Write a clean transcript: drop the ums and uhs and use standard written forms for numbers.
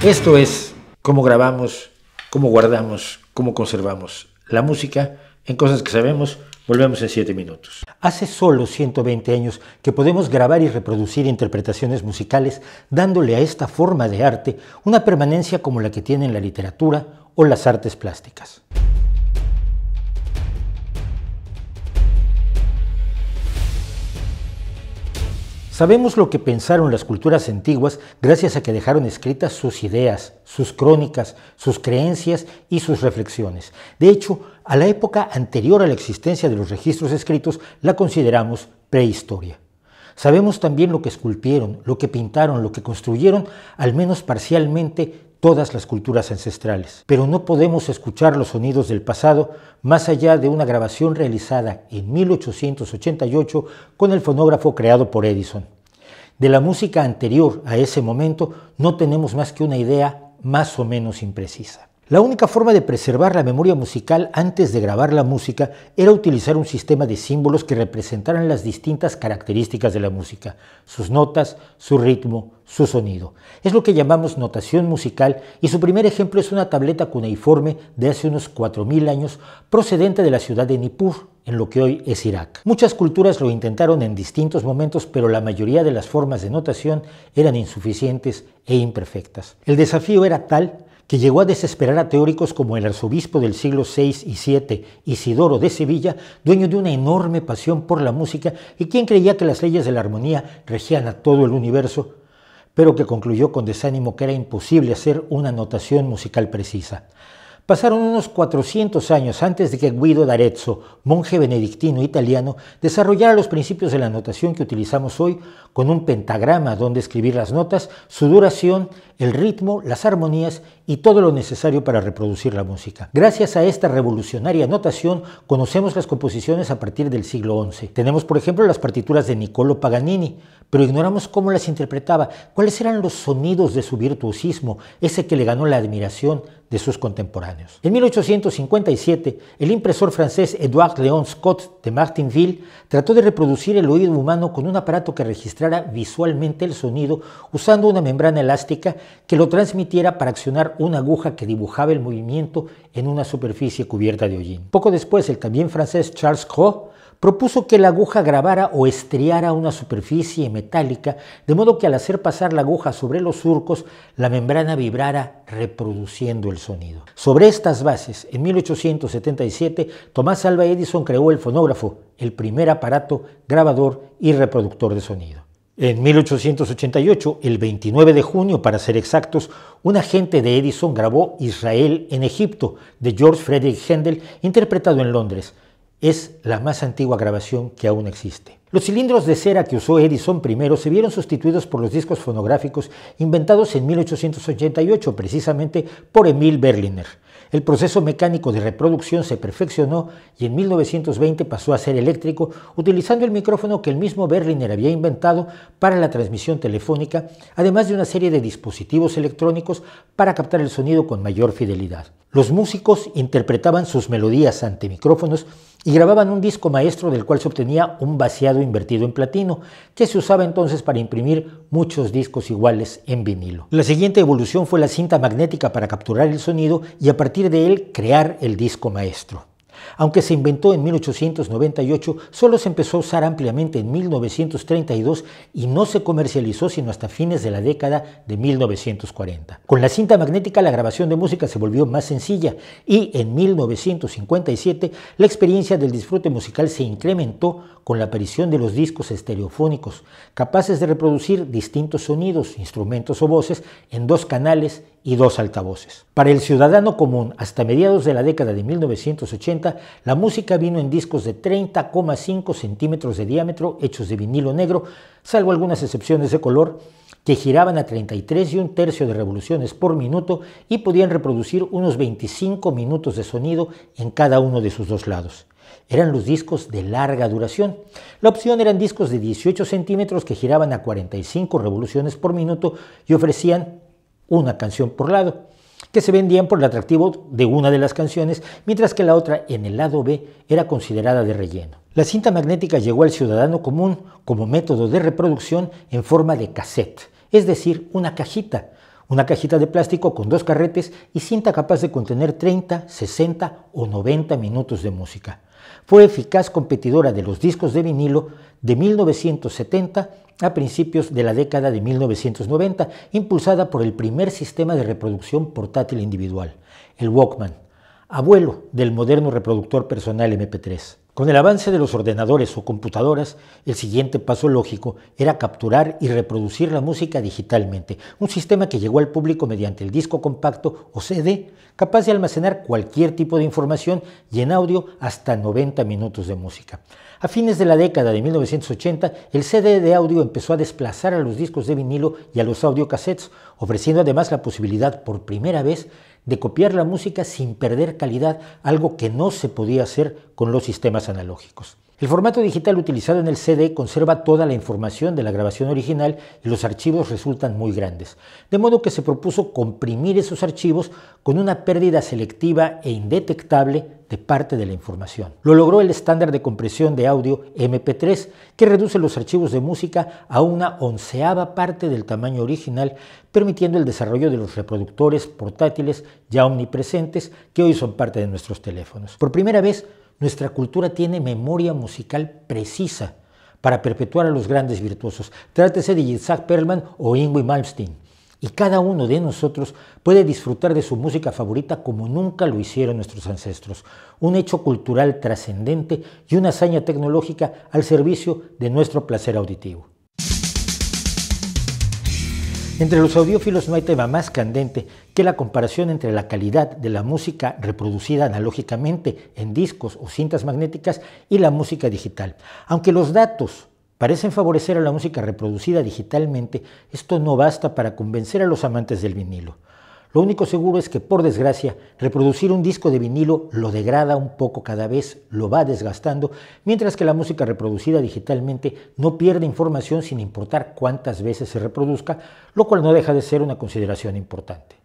Esto es cómo grabamos, cómo guardamos, cómo conservamos la música en Cosas que Sabemos. Volvemos en 7 minutos. Hace solo 120 años que podemos grabar y reproducir interpretaciones musicales, dándole a esta forma de arte una permanencia como la que tienen la literatura o las artes plásticas. Sabemos lo que pensaron las culturas antiguas gracias a que dejaron escritas sus ideas, sus crónicas, sus creencias y sus reflexiones. De hecho, a la época anterior a la existencia de los registros escritos la consideramos prehistoria. Sabemos también lo que esculpieron, lo que pintaron, lo que construyeron, al menos parcialmente, todas las culturas ancestrales. Pero no podemos escuchar los sonidos del pasado más allá de una grabación realizada en 1888 con el fonógrafo creado por Edison. De la música anterior a ese momento no tenemos más que una idea más o menos imprecisa. La única forma de preservar la memoria musical antes de grabar la música era utilizar un sistema de símbolos que representaran las distintas características de la música, sus notas, su ritmo, su sonido. Es lo que llamamos notación musical y su primer ejemplo es una tableta cuneiforme de hace unos 4000 años procedente de la ciudad de Nippur, en lo que hoy es Irak. Muchas culturas lo intentaron en distintos momentos, pero la mayoría de las formas de notación eran insuficientes e imperfectas. El desafío era tal que llegó a desesperar a teóricos como el arzobispo del siglo VI y VII, Isidoro de Sevilla, dueño de una enorme pasión por la música y quien creía que las leyes de la armonía regían a todo el universo, pero que concluyó con desánimo que era imposible hacer una notación musical precisa. Pasaron unos 400 años antes de que Guido d'Arezzo, monje benedictino italiano, desarrollara los principios de la notación que utilizamos hoy, con un pentagrama donde escribir las notas, su duración, el ritmo, las armonías y todo lo necesario para reproducir la música. Gracias a esta revolucionaria notación, conocemos las composiciones a partir del siglo XI. Tenemos, por ejemplo, las partituras de Niccolò Paganini, pero ignoramos cómo las interpretaba, cuáles eran los sonidos de su virtuosismo, ese que le ganó la admiración de sus contemporáneos. En 1857, el impresor francés Édouard Léon Scott de Martinville trató de reproducir el oído humano con un aparato que registrara visualmente el sonido usando una membrana elástica que lo transmitiera para accionar una aguja que dibujaba el movimiento en una superficie cubierta de hollín. Poco después, el también francés Charles Cros propuso que la aguja grabara o estriara una superficie metálica, de modo que al hacer pasar la aguja sobre los surcos, la membrana vibrara reproduciendo el sonido. Sobre estas bases, en 1877, Thomas Alva Edison creó el fonógrafo, el primer aparato grabador y reproductor de sonido. En 1888, el 29 de junio para ser exactos, un agente de Edison grabó Israel en Egipto, de George Frederick Händel, interpretado en Londres. Es la más antigua grabación que aún existe. Los cilindros de cera que usó Edison primero se vieron sustituidos por los discos fonográficos inventados en 1888, precisamente por Emil Berliner. El proceso mecánico de reproducción se perfeccionó y en 1920 pasó a ser eléctrico, utilizando el micrófono que el mismo Berliner había inventado para la transmisión telefónica, además de una serie de dispositivos electrónicos para captar el sonido con mayor fidelidad. Los músicos interpretaban sus melodías ante micrófonos y grababan un disco maestro del cual se obtenía un vaciado invertido en platino, que se usaba entonces para imprimir muchos discos iguales en vinilo. La siguiente evolución fue la cinta magnética para capturar el sonido y a partir de él crear el disco maestro. Aunque se inventó en 1898, solo se empezó a usar ampliamente en 1932 y no se comercializó sino hasta fines de la década de 1940. Con la cinta magnética la grabación de música se volvió más sencilla y en 1957 la experiencia del disfrute musical se incrementó con la aparición de los discos estereofónicos, capaces de reproducir distintos sonidos, instrumentos o voces en 2 canales y 2 altavoces. Para el ciudadano común, hasta mediados de la década de 1980, la música vino en discos de 30,5 centímetros de diámetro, hechos de vinilo negro, salvo algunas excepciones de color, que giraban a 33 1/3 de revoluciones por minuto y podían reproducir unos 25 minutos de sonido en cada uno de sus 2 lados. Eran los discos de larga duración. La opción eran discos de 18 centímetros que giraban a 45 revoluciones por minuto y ofrecían una canción por lado, que se vendían por el atractivo de una de las canciones, mientras que la otra, en el lado B, era considerada de relleno. La cinta magnética llegó al ciudadano común como método de reproducción en forma de cassette, es decir, una cajita, Una cajita de plástico con 2 carretes y cinta capaz de contener 30, 60 o 90 minutos de música. Fue eficaz competidora de los discos de vinilo de 1970 a principios de la década de 1990, impulsada por el primer sistema de reproducción portátil individual, el Walkman, abuelo del moderno reproductor personal MP3. Con el avance de los ordenadores o computadoras, el siguiente paso lógico era capturar y reproducir la música digitalmente, un sistema que llegó al público mediante el disco compacto o CD, capaz de almacenar cualquier tipo de información y en audio hasta 90 minutos de música. A fines de la década de 1980, el CD de audio empezó a desplazar a los discos de vinilo y a los audiocassettes, ofreciendo además la posibilidad por primera vez de copiar la música sin perder calidad, algo que no se podía hacer con los sistemas analógicos. El formato digital utilizado en el CD conserva toda la información de la grabación original y los archivos resultan muy grandes, de modo que se propuso comprimir esos archivos con una pérdida selectiva e indetectable de parte de la información. Lo logró el estándar de compresión de audio MP3, que reduce los archivos de música a una 11ª parte del tamaño original, permitiendo el desarrollo de los reproductores portátiles ya omnipresentes que hoy son parte de nuestros teléfonos. Por primera vez, nuestra cultura tiene memoria musical precisa para perpetuar a los grandes virtuosos. Trátese de Itzhak Perlman o Yngwie Malmsteen. Y cada uno de nosotros puede disfrutar de su música favorita como nunca lo hicieron nuestros ancestros. Un hecho cultural trascendente y una hazaña tecnológica al servicio de nuestro placer auditivo. Entre los audiófilos no hay tema más candente que la comparación entre la calidad de la música reproducida analógicamente en discos o cintas magnéticas y la música digital. Aunque los datos parecen favorecer a la música reproducida digitalmente, esto no basta para convencer a los amantes del vinilo. Lo único seguro es que, por desgracia, reproducir un disco de vinilo lo degrada un poco cada vez, lo va desgastando, mientras que la música reproducida digitalmente no pierde información sin importar cuántas veces se reproduzca, lo cual no deja de ser una consideración importante.